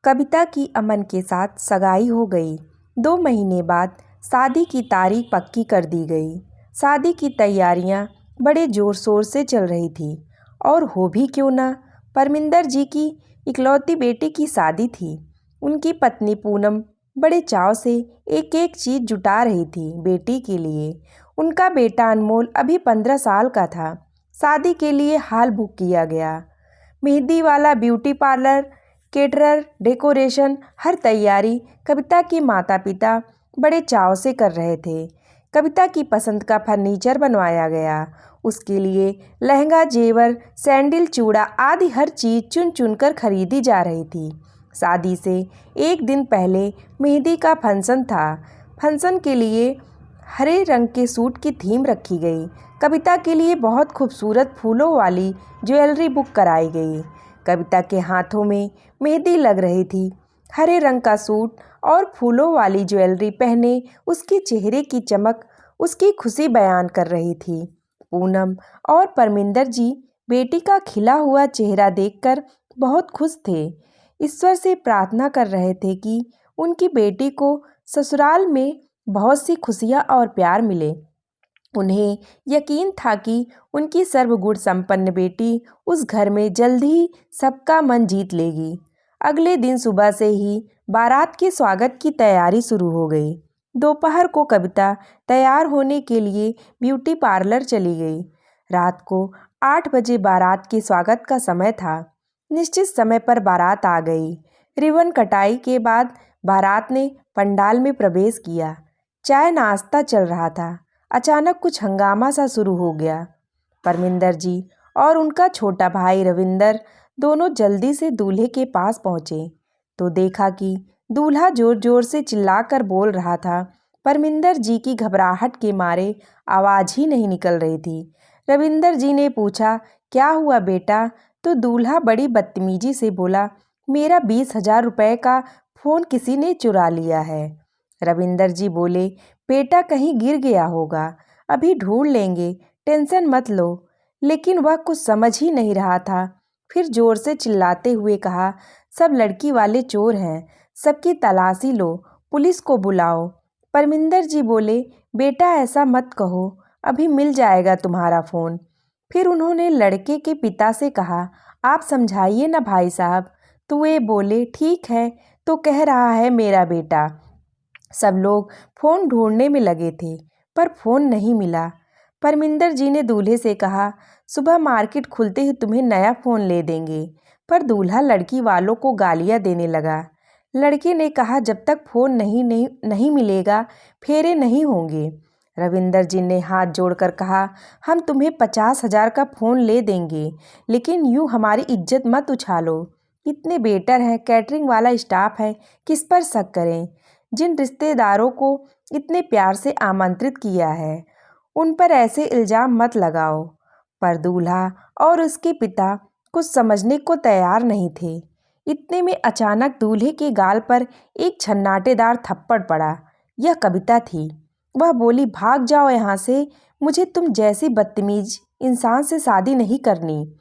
कविता की अमन के साथ सगाई हो गई। 2 महीने बाद शादी की तारीख पक्की कर दी गई। शादी की तैयारियां बड़े ज़ोर शोर से चल रही थी और हो भी क्यों ना, परमिंदर जी की इकलौती बेटी की शादी थी। उनकी पत्नी पूनम बड़े चाव से एक एक चीज़ जुटा रही थी बेटी के लिए। उनका बेटा अनमोल अभी 15 साल का था। शादी के लिए हॉल बुक किया गया। मेहंदी वाला, ब्यूटी पार्लर, केटरर, डेकोरेशन, हर तैयारी कविता के माता पिता बड़े चाव से कर रहे थे। कविता की पसंद का फर्नीचर बनवाया गया। उसके लिए लहंगा, जेवर, सैंडल, चूड़ा आदि हर चीज़ चुन चुन कर खरीदी जा रही थी। शादी से एक दिन पहले मेहंदी का फंक्शन था। फंक्शन के लिए हरे रंग के सूट की थीम रखी गई। कविता के लिए बहुत खूबसूरत फूलों वाली ज्वेलरी बुक कराई गई। कविता के हाथों में मेहंदी लग रही थी। हरे रंग का सूट और फूलों वाली ज्वेलरी पहने उसके चेहरे की चमक उसकी खुशी बयान कर रही थी। पूनम और परमिंदर जी बेटी का खिला हुआ चेहरा देखकर बहुत खुश थे। ईश्वर से प्रार्थना कर रहे थे कि उनकी बेटी को ससुराल में बहुत सी खुशियाँ और प्यार मिले। उन्हें यकीन था कि उनकी सर्वगुण संपन्न बेटी उस घर में जल्द ही सबका मन जीत लेगी। अगले दिन सुबह से ही बारात के स्वागत की तैयारी शुरू हो गई। दोपहर को कविता तैयार होने के लिए ब्यूटी पार्लर चली गई। रात को 8 बजे बारात के स्वागत का समय था। निश्चित समय पर बारात आ गई। रिबन कटाई के बाद बारात ने पंडाल में प्रवेश किया। चाय नाश्ता चल रहा था। अचानक कुछ हंगामा सा शुरू हो गया। परमिंदर जी और उनका छोटा भाई रविंदर दोनों जल्दी से दूल्हे के पास पहुंचे तो देखा कि दूल्हा जोर जोर से चिल्लाकर बोल रहा था। परमिंदर जी की घबराहट के मारे आवाज़ ही नहीं निकल रही थी। रविंदर जी ने पूछा, क्या हुआ बेटा? तो दूल्हा बड़ी बदतमीजी से बोला, मेरा 20,000 रुपये का फ़ोन किसी ने चुरा लिया है। रविंदर जी बोले, बेटा कहीं गिर गया होगा, अभी ढूंढ लेंगे, टेंशन मत लो। लेकिन वह कुछ समझ ही नहीं रहा था। फिर जोर से चिल्लाते हुए कहा, सब लड़की वाले चोर हैं, सबकी तलाशी लो, पुलिस को बुलाओ। परमिंदर जी बोले, बेटा ऐसा मत कहो, अभी मिल जाएगा तुम्हारा फ़ोन। फिर उन्होंने लड़के के पिता से कहा, आप समझाइए ना भाई साहब। तो वे बोले, ठीक है, तो कह रहा है मेरा बेटा। सब लोग फ़ोन ढूंढने में लगे थे पर फ़ोन नहीं मिला। परमिंदर जी ने दूल्हे से कहा, सुबह मार्केट खुलते ही तुम्हें नया फ़ोन ले देंगे। पर दूल्हा लड़की वालों को गालियां देने लगा। लड़के ने कहा, जब तक फ़ोन नहीं मिलेगा फेरे नहीं होंगे। रविंदर जी ने हाथ जोड़कर कहा, हम तुम्हें 50,000 का फ़ोन ले देंगे, लेकिन यूँ हमारी इज्जत मत उछालो। इतने बेटर हैं, कैटरिंग वाला स्टाफ है, किस पर शक करें? जिन रिश्तेदारों को इतने प्यार से आमंत्रित किया है उन पर ऐसे इल्ज़ाम मत लगाओ। पर दूल्हा और उसके पिता कुछ समझने को तैयार नहीं थे। इतने में अचानक दूल्हे के गाल पर एक छन्नाटेदार थप्पड़ पड़ा। यह कविता थी। वह बोली, भाग जाओ यहाँ से, मुझे तुम जैसी बदतमीज इंसान से शादी नहीं करनी,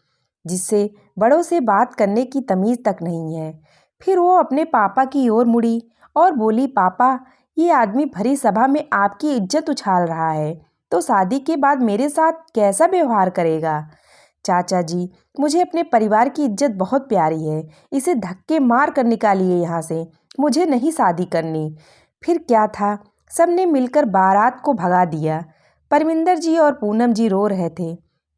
जिससे बड़ों से बात करने की तमीज़ तक नहीं है। फिर वो अपने पापा की ओर मुड़ी और बोली, पापा, ये आदमी भरी सभा में आपकी इज्जत उछाल रहा है तो शादी के बाद मेरे साथ कैसा व्यवहार करेगा? चाचा जी, मुझे अपने परिवार की इज्जत बहुत प्यारी है, इसे धक्के मार कर निकालिए यहाँ से, मुझे नहीं शादी करनी। फिर क्या था, सबने मिलकर बारात को भगा दिया। परमिंदर जी और पूनम जी रो रहे थे।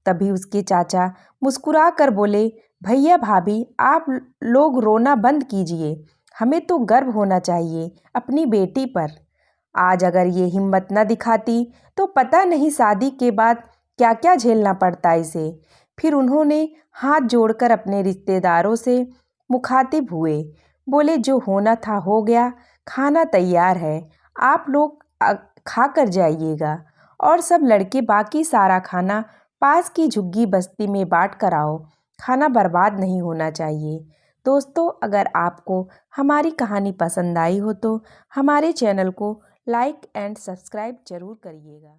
तभी उसके चाचा मुस्कुरा कर बोले, भैया भाभी, आप लोग रोना बंद कीजिए, हमें तो गर्व होना चाहिए अपनी बेटी पर। आज अगर ये हिम्मत न दिखाती तो पता नहीं शादी के बाद क्या क्या झेलना पड़ता इसे। फिर उन्होंने हाथ जोड़कर अपने रिश्तेदारों से मुखातिब हुए, बोले, जो होना था हो गया, खाना तैयार है, आप लोग खा कर जाइएगा और सब लड़के बाकी सारा खाना पास की झुग्गी बस्ती में बांट कर आओ। खाना बर्बाद नहीं होना चाहिए। दोस्तों, अगर आपको हमारी कहानी पसंद आई हो तो हमारे चैनल को लाइक एंड सब्सक्राइब ज़रूर करिएगा।